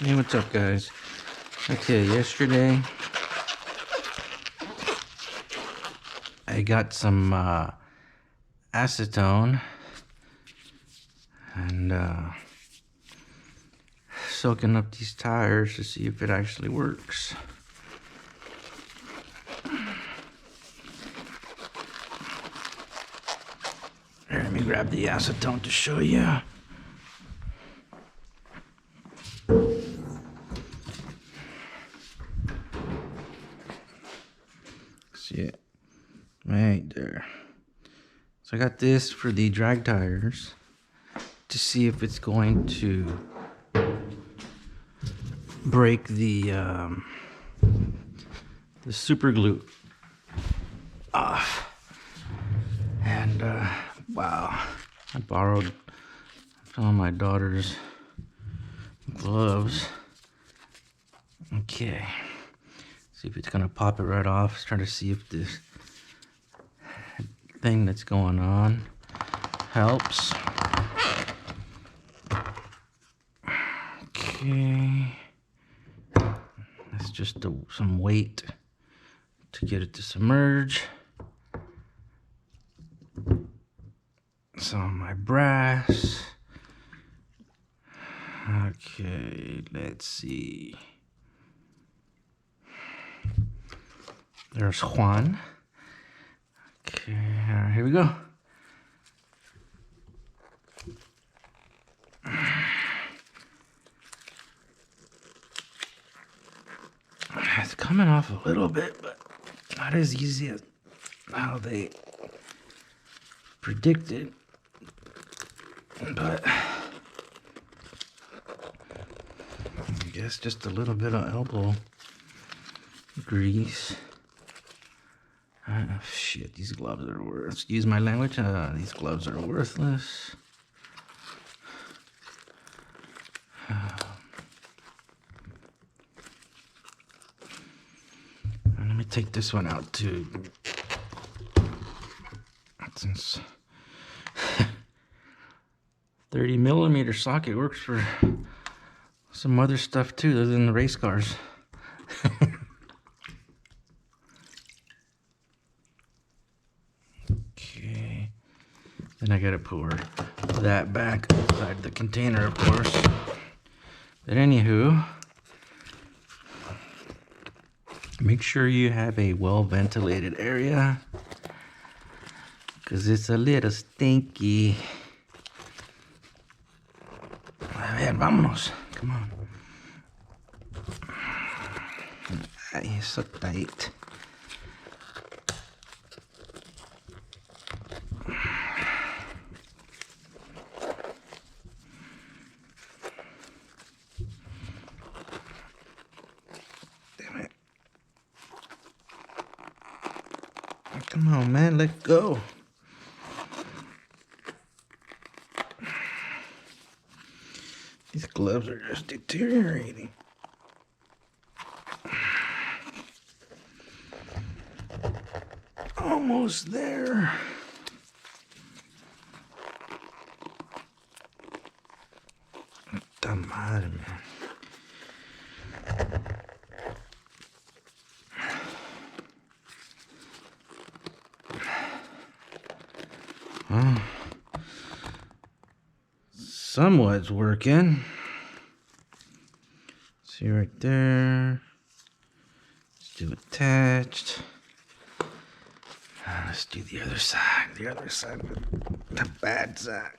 Hey, what's up, guys? Okay, yesterday I got some acetone and soaking up these tires to see if it actually works. Here, let me grab the acetone to show you. See it right there. So I got this for the drag tires to see if it's going to break the super glue off. And wow, I borrowed some of my daughter's gloves. Okay, see if it's gonna pop it right off. Trying to see if this thing that's going on helps. Okay, that's just some weight to get it to submerge. Some of my brass. Okay, let's see. There's Juan. Okay, all right, here we go. It's coming off a little bit, but not as easy as how they predicted. But I guess just a little bit of elbow grease. Shit, these gloves are worth. Excuse my language. These gloves are worthless. Let me take this one out too. Since 30mm socket works for some other stuff too, other than the race cars. Okay, then I gotta pour that back inside the container, of course. But anywho, make sure you have a well-ventilated area, because it's a little stinky. A ver, vámonos. Come on. Ay, it's so tight. Damn it. Come on, man, let go. These gloves are just deteriorating. Almost there. Puta madre, man. Well, somewhat's working. See right there. Still attached. Let's do the other side. The other side, the bad side.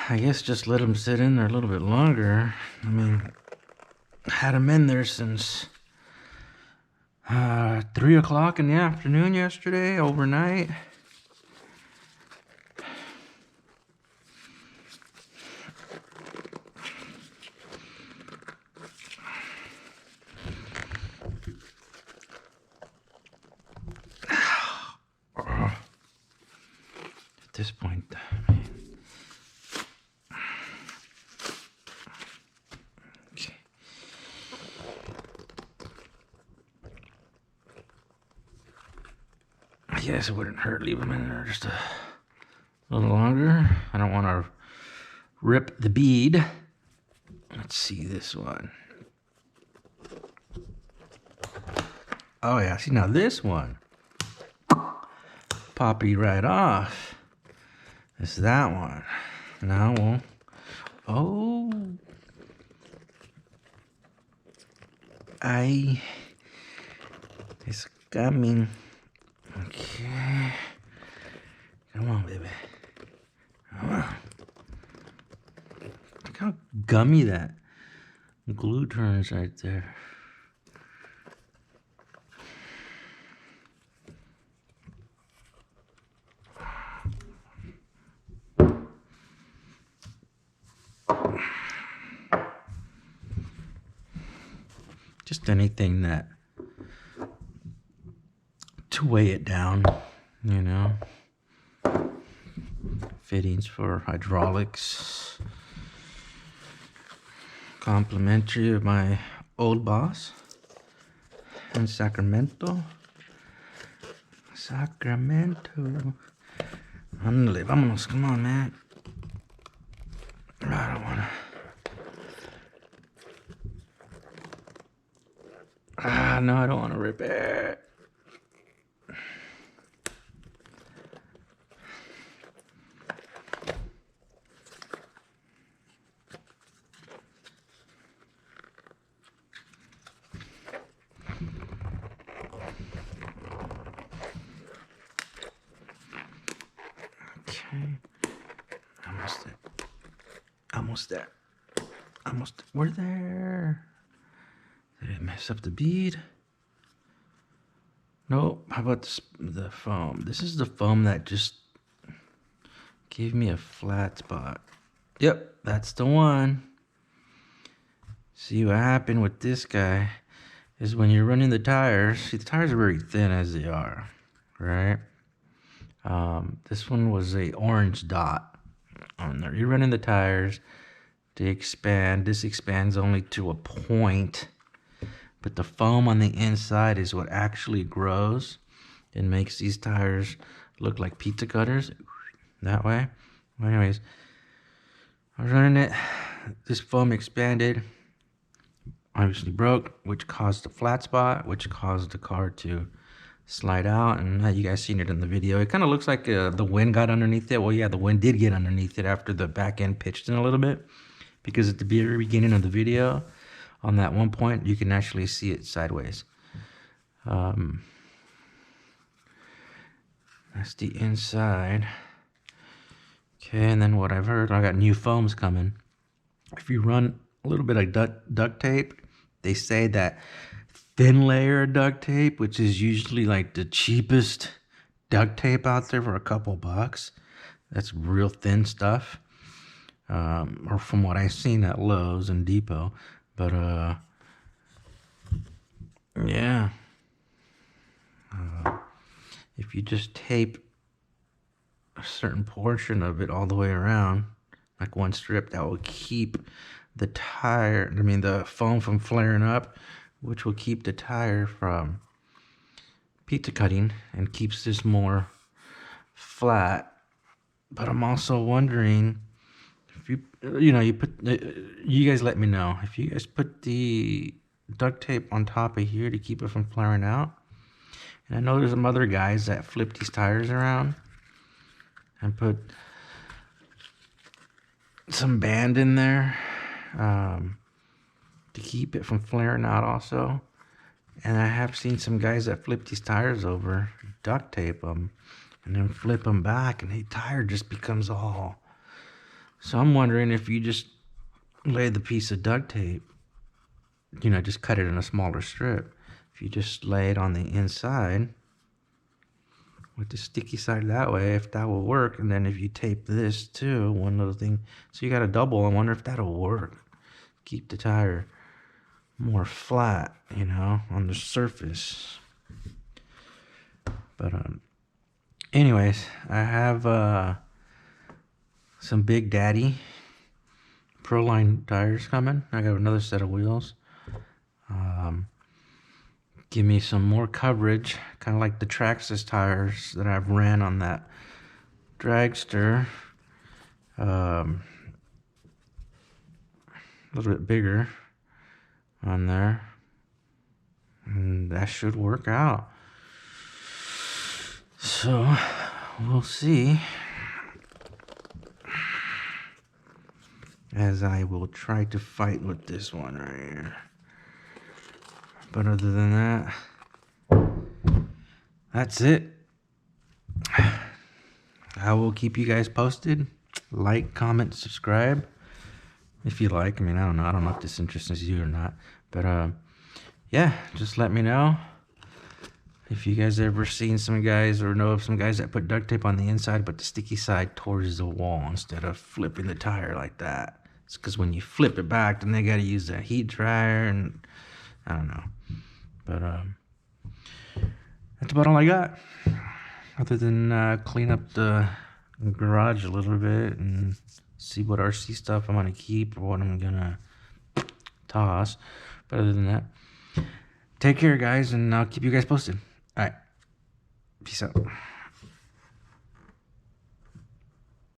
I guess just let them sit in there a little bit longer. I mean, I had them in there since 3 o'clock in the afternoon yesterday, overnight. At this point, I mean, okay. I guess it wouldn't hurt. Leave them in there just a little longer. I don't want to rip the bead. Let's see this one. Oh yeah, see now this one. Poppy right off. It's that one. Now we'll, oh. It's coming. Okay. Come on, baby. Come on. Look how gummy that glue turns right there. Just anything that to weigh it down, you know. Fittings for hydraulics. Complimentary of my old boss in Sacramento. Ándale, vámonos, come on, man. I don't wanna. No, I don't wanna rip it. Okay. Almost there. We're there. Did it mess up the bead? Nope. How about the foam? This is the foam that just gave me a flat spot. Yep, that's the one. See what happened with this guy is when you're running the tires. See, the tires are very thin as they are, right? This one was a orange dot on there. You're running the tires, they expand. This expands only to a point, but the foam on the inside is what actually grows and makes these tires look like pizza cutters that way. Well, anyways, I was running it. This foam expanded, obviously broke, which caused a flat spot, which caused the car to slide out. And you guys seen it in the video. It kind of looks like the wind got underneath it. Well, yeah, the wind did get underneath it after the back end pitched in a little bit, because at the very beginning of the video, on that one point, you can actually see it sideways. That's the inside. Okay, and then what I've heard, I got new foams coming. If you run a little bit of duct tape, they say that thin layer of duct tape, which is usually like the cheapest duct tape out there for a couple bucks, that's real thin stuff. Or from what I've seen at Lowe's and Depot. But yeah, if you just tape a certain portion of it all the way around, like one strip, that will keep the tire, the foam from flaring up, which will keep the tire from pizza cutting and keeps this more flat. But I'm also wondering if you guys let me know if you guys put the duct tape on top of here to keep it from flaring out. And I know there's some other guys that flip these tires around and put some band in there to keep it from flaring out also. And I have seen some guys that flip these tires over, duct tape them, and then flip them back, and the tire just becomes all. So I'm wondering if you just lay the piece of duct tape, just cut it in a smaller strip. If you just lay it on the inside with the sticky side that way, if that will work. And then if you tape this too, one little thing, so you got a double, I wonder if that'll work. Keep the tire more flat, on the surface. But anyways, I have some Big Daddy Proline tires coming. I got another set of wheels. Give me some more coverage, kind of like the Traxxas tires that I've ran on that Dragster. a little bit bigger on there. And that should work out. So, we'll see. As I will try to fight with this one right here. But other than that, that's it. I will keep you guys posted. Like, comment, subscribe. If you like. I mean, I don't know. I don't know if this interests you or not. But, yeah, just let me know. If you guys ever seen some guys or know of some guys that put duct tape on the inside but the sticky side towards the wall instead of flipping the tire like that. It's because when you flip it back, then they got to use a heat dryer and I don't know. But that's about all I got. Other than clean up the garage a little bit and see what RC stuff I'm going to keep or what I'm going to toss. But other than that, take care, guys, and I'll keep you guys posted. All right. Peace out.